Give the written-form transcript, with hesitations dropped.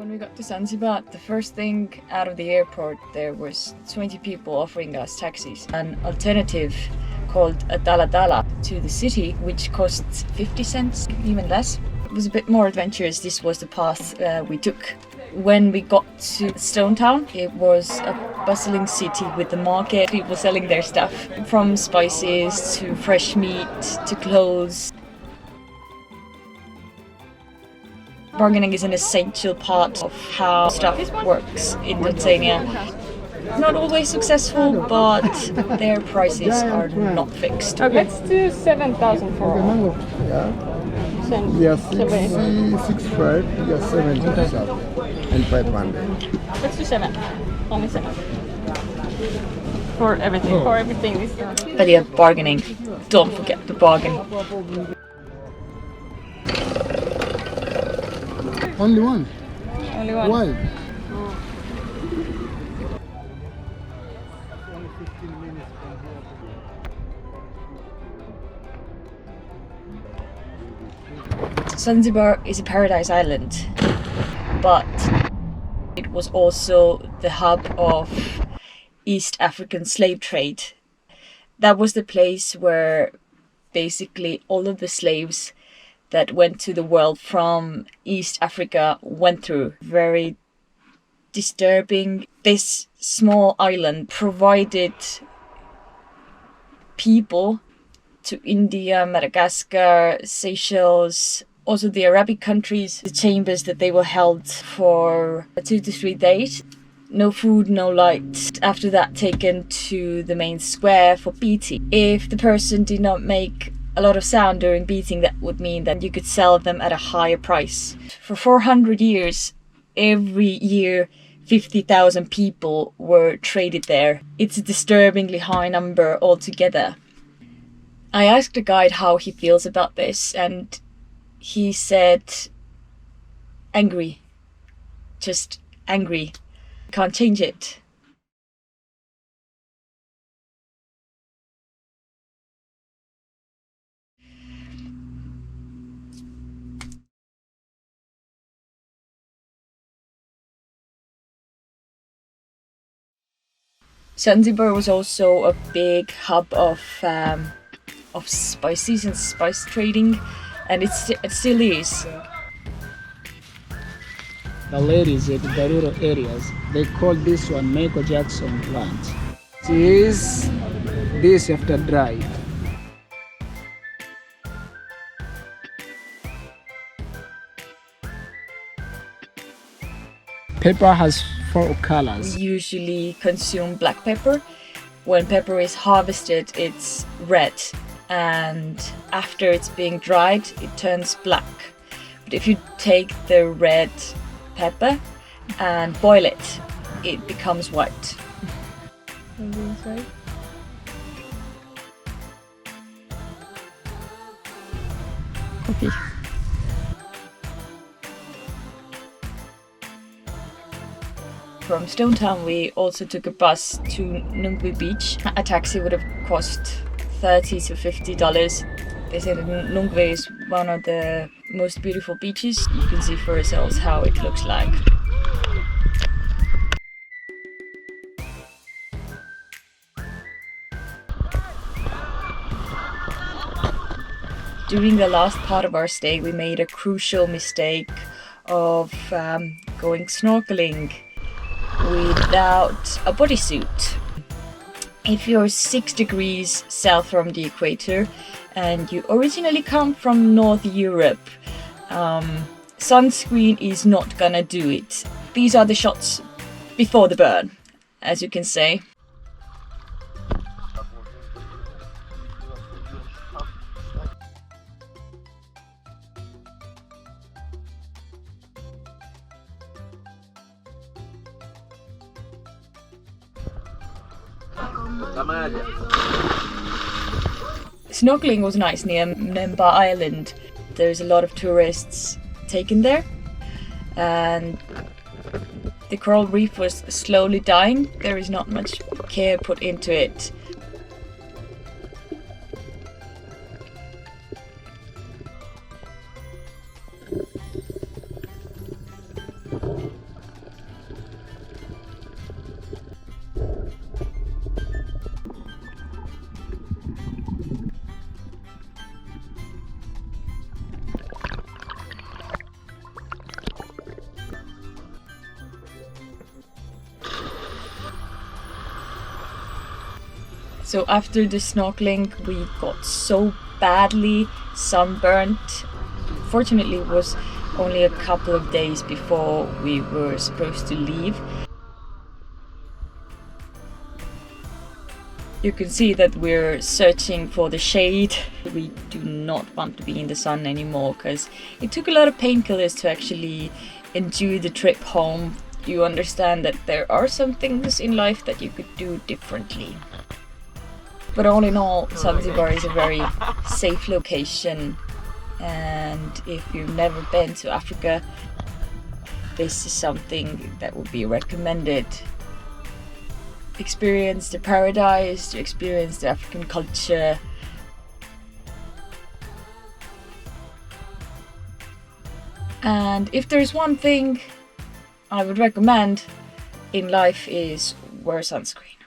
When we got to Zanzibar, the first thing out of the airport, there was 20 people offering us taxis. An alternative called a dala to the city, which costs 50 cents, even less. It was a bit more adventurous. This was the path we took. When we got to Stone Town, it was a bustling city with the market, people selling their stuff, from spices to fresh meat to clothes. Bargaining is an essential part of how stuff works in Tanzania. Not always successful, but their prices are not fixed. Okay. Let's do 7,000 for all. Yeah, 65, yeah, 70 and 500. Let's do 7. Only 7. For everything. For everything. But yeah, bargaining. Don't forget to bargain. Only one? Only one. Why? Zanzibar is a paradise island, but it was also the hub of East African slave trade. That was the place where basically all of the slaves that went to the world from East Africa went through. Very disturbing. This small island provided people to India, Madagascar, Seychelles, also the Arabic countries, the chambers that they were held for 2 to 3 days. No food, no light. After that, taken to the main square for beating. If the person did not make a lot of sound during beating, that would mean that you could sell them at a higher price. For 400 years, every year 50,000 people were traded there. It's a disturbingly high number altogether. I asked the guide how he feels about this, and he said, angry. Just angry. Can't change it. Zanzibar was also a big hub of spices and spice trading, and it still is. The ladies at the rural areas, they call this one Michael Jackson plant. It is this after dried. Pepper has 4 colors. We usually consume black pepper. When pepper is harvested, it's red, and after it's being dried, it turns black. But if you take the red pepper and boil it, it becomes white. On the inside. Coffee. From Stone Town, we also took a bus to Nungwi Beach. A taxi would have cost $30 to $50. They say that Nungwi is one of the most beautiful beaches. You can see for yourselves how it looks like. During the last part of our stay, we made a crucial mistake of going snorkeling without a bodysuit. If you're 6 degrees south from the equator and you originally come from North Europe, sunscreen is not gonna do it. These are the shots before the burn, as you can say. Snorkeling was nice near Nemba Island. There's a lot of tourists taken there, and the coral reef was slowly dying. There is not much care put into it. So after the snorkeling, we got so badly sunburnt. Fortunately, it was only a couple of days before we were supposed to leave. You can see that we're searching for the shade. We do not want to be in the sun anymore because it took a lot of painkillers to actually endure the trip home. You understand that there are some things in life that you could do differently. But all in all, Zanzibar is a very safe location, and if you've never been to Africa, this is something that would be recommended. Experience the paradise, to experience the African culture. And if there's one thing I would recommend in life is wear sunscreen.